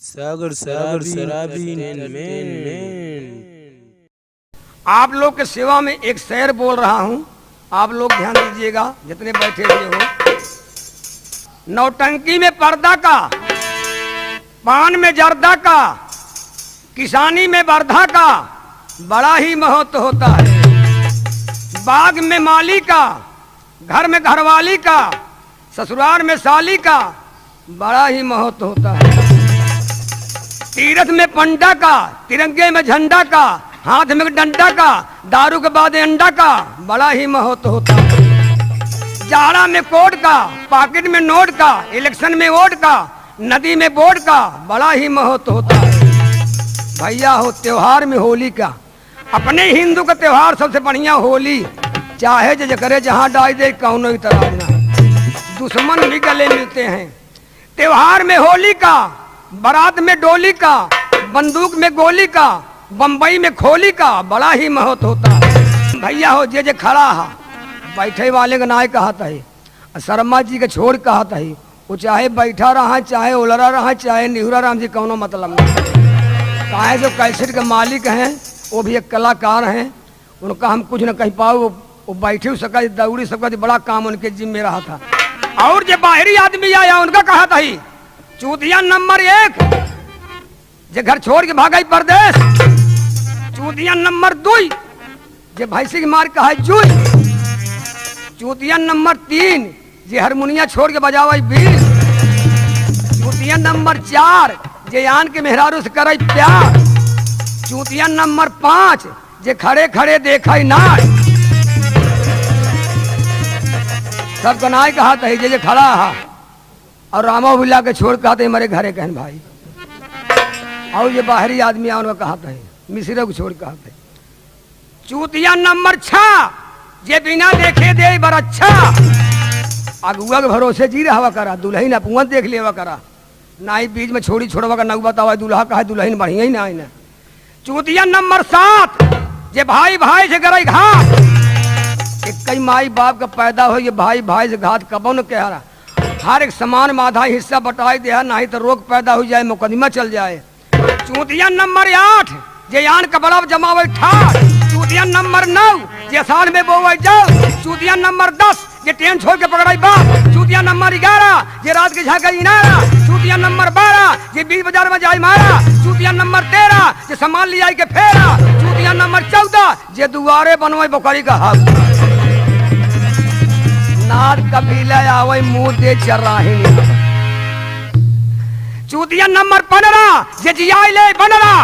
सागर शराबी आप लोग के सेवा में एक शेर बोल रहा हूं, आप लोग ध्यान दीजिएगा जितने बैठे हुए हो। नौटंकी में पर्दा का, पान में जर्दा का, किसानी में बर्धा का बड़ा ही महत्व होता है। बाग में माली का, घर में घरवाली का, ससुराल में साली का बड़ा ही महत्व होता है। तीरथ में पंडा का, तिरंगे में झंडा का, हाथ में डंडा का, दारू के बाद अंडा का बड़ा ही महत्व होता है। जाड़ा में कोट का, पॉकेट में नोट का, इलेक्शन में वोट का, नदी में बोट का बड़ा ही महत्व होता है। भैया हो त्योहार में होली का, अपने हिंदू का त्योहार सबसे बढ़िया होली, चाहे जो करे जहाँ डाल दे कौनो इतराज ना, दुश्मन भी गले मिलते हैं। त्योहार में होली का, बारात में डोली का, बंदूक में गोली का, बम्बई में खोली का बड़ा ही महत्व होता है। भैया हो जे खड़ा है, बैठे वाले का नाय कहता है, शर्मा जी के छोड़ कहता है, वो चाहे बैठा रहा, चाहे उलरा रहा, चाहे निहुरा राम जी कौनो मतलब नहीं। काहे जो कैसेट के मालिक हैं, वो भी एक कलाकार हैं, उनका हम कुछ न कह पाओ, वो बैठे हो सका, दौड़ी सका, बड़ा काम उनके जिम्मे रहा था। और जो बाहरी आदमी आया उनका कहा था ही चूतिया नंबर 1, जे घर छोड़ के भागा परदेश। चूतिया नंबर 2, जे भैंसी के मार कहा जुई। चूतिया नंबर 3, जे हारमोनिया छोड़ के बजावा बीर। चूतिया नंबर 4, जे आन के मेहरारू से करे प्यार। चूतिया नंबर 5, जे खड़े खड़े देखा नाच। सब कनाई कहा था जे खड़ा है और रामा बुला के छोड़ कहते मेरे घरे कहन भाई। और ये बाहरी आदमी उनको कहा था मिश्रा को छोड़ कहते। चूतिया नंबर 6, जे बिना देखे दे बड़ा अच्छा। अगुआ के भरोसे जी रहा करा, दुल्हन अपुआ देख लेवा करा, ना ही बीच में छोड़ी छोड़वा का नग बतावा दुल्हा कहा दुल्हन बढ़िया ही ना है। चूतिया नंबर 7, जे भाई भाई से करे घात। कई माई बाप का पैदा हो, ये भाई भाई से घात कबो न कह रहा। हर एक समान माधा हिस्सा बटाई दे, नहीं तो रोग पैदा हो जाए, मुकदमा चल जाए। चूतिया नंबर 8, जे आन का बड़ा जमावे ठाठ। चूतिया नंबर 9, जे साल में बोवे जाओ। चूतिया नंबर 10, जे ट्रेन छोड़ के पकड़ाई बाप। चूतिया नंबर 11, जे रात के झाका इनारा। चूतिया नंबर 12, जे बीच बाजार में जाए मारा। चूतिया नंबर 13, जे सामान ले आई के फेरा। चूतिया नंबर 14, जे दुआरे बनवाई बकरी का हाथ। नार कबीला आवे मुंह दे चराही। चूतिया नंबर 15, जे जियाई ले बनरा।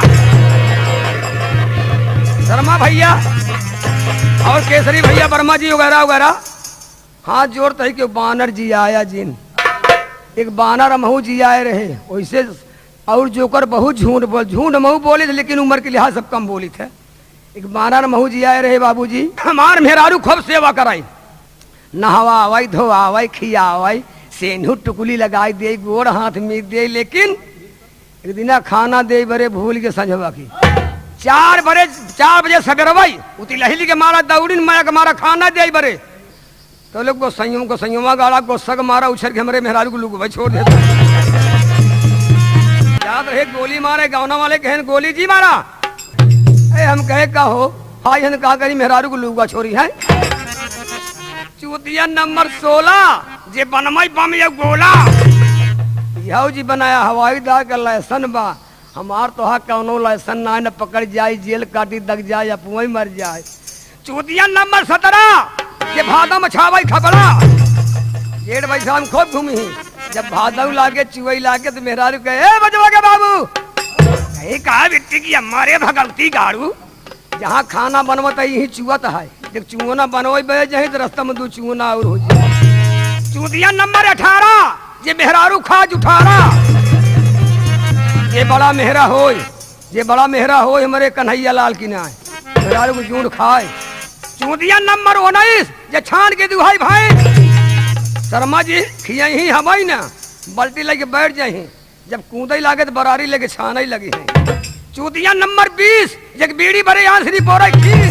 शर्मा भैया और केसरी भैया, वर्मा जी वगैरह वगैरह हाथ जोड़ते ही कि बानर जी आया जिन। एक बानर महू जी आए रहे वैसे, और जोकर बहुत झूठ महू बोले थे, लेकिन उम्र के लिहाज सब कम बोली थे। एक बानर महू जी आए रहे, बाबूजी हमार मेहरारू खूब सेवा कराई, नहवाई धोवाई खियावाई, सेनू टुकली लगाई दे, गोड़ हाथ में दे। लेकिन एक दिन खाना दे बरे भूल के संझवा की 4 बजे सवेरवाई उती लहली के मारा दौड़ी माया के मारा खाना दे बरे। तो लोग को संयमा गाड़ा गुस्सा के मारा उछल के हमारे मेहरारू को लोग भाई छोड़ देते। याद रहे गोली मारे, गाँव वाले कहन गोली जी मारा। हम कहे का हो भाई, हम कहा करी मेहरारू को लूगा छोरी है। चूतिया नंबर 16, जे बनमई बम या गोला। यहो जी बनाया हवाई दार का लाइसन बा, हमार तो हा कौनो लाइसन ना, न पकड़ जाए, जेल काटी दग जाए या पुई मर जाए। चूतिया नंबर 17, जे भादा मछावाई खबड़ा। 1 बजे शाम खूब घूमी, जब भादव लागे चुवई लागे तो मेहरारू कहे बजवा के बाबू कहे कहा बिट्टी की हमारे भगवती गाड़ू। जहाँ खाना बनवता यही चुवत है, जब चुना बनवे बे जाए तो रास्ता में 2 चुना और हो जाए। चूतिया नंबर 18, जे मेहरारू खाज उठारा। ये बड़ा मेहरा होय, जे बड़ा मेहरा होय हमारे कन्हैया लाल की ना मेहरारू को जूड़ खाए। चूतिया नंबर 19, जे छान के दुहाई भाई। शर्मा जी खिया ही हमारी ना, बल्टी लेके बैठ जाए, जब कूदई लागे तो बरारी लेके छाना ही लगी है। चूतिया नंबर 20, जे बीड़ी भरे आंसरी बोरा खीर।